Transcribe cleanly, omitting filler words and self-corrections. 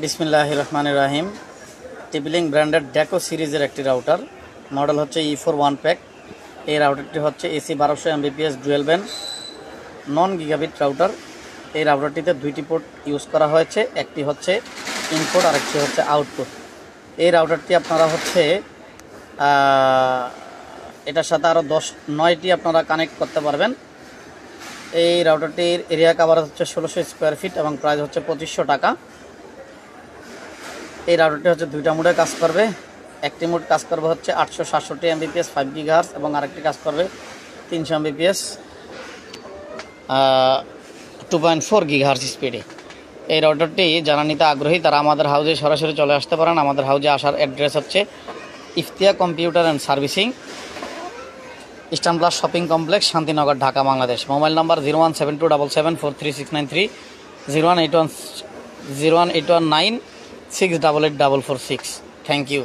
বিসমিল্লাহির রহমানির রহিম। টিপিলিং ব্র্যান্ডের ডেকো সিরিজের একটি রাউটার, মডেল হচ্ছে E4 1 প্যাক। এই রাউটারটি হচ্ছে এসি 1200 Mbps ডুয়েল ব্যান্ড নন গিগাবিট রাউটার। এই রাউটারটিতে দুইটি পোর্ট ইউজ করা হয়েছে, একটি হচ্ছে ইনপুট আর একটি হচ্ছে আউটপুট। এই রাউটারটি আপনারা হচ্ছে এটার সাথে আরও 9টি আপনারা কানেক্ট করতে পারবেন। এই রাউটারটির এরিয়া কাভারেজ হচ্ছে 1600 স্কোয়ার ফিট এবং প্রাইস হচ্ছে 2500 টাকা। এই রাউটারটি হচ্ছে দুইটা মোডে কাজ করবে। একটি মোড কাজ করবে হচ্ছে 867 Mbps 5 GHz এবং আরেকটি কাজ করবে 300 Mbps 2.4 GHz স্পিডে। এই রাউটারটি যারা নিতে আগ্রহী তারা আমাদের হাউজে সরাসরি চলে আসতে পারেন। আমাদের হাউজে আসার অ্যাড্রেস হচ্ছে Iftiya computer and servicing, Eastern Plus shopping complex, Shantinagar, Dhaka, Bangladesh. Mobile number 01727743693, 01819688446। Thank you.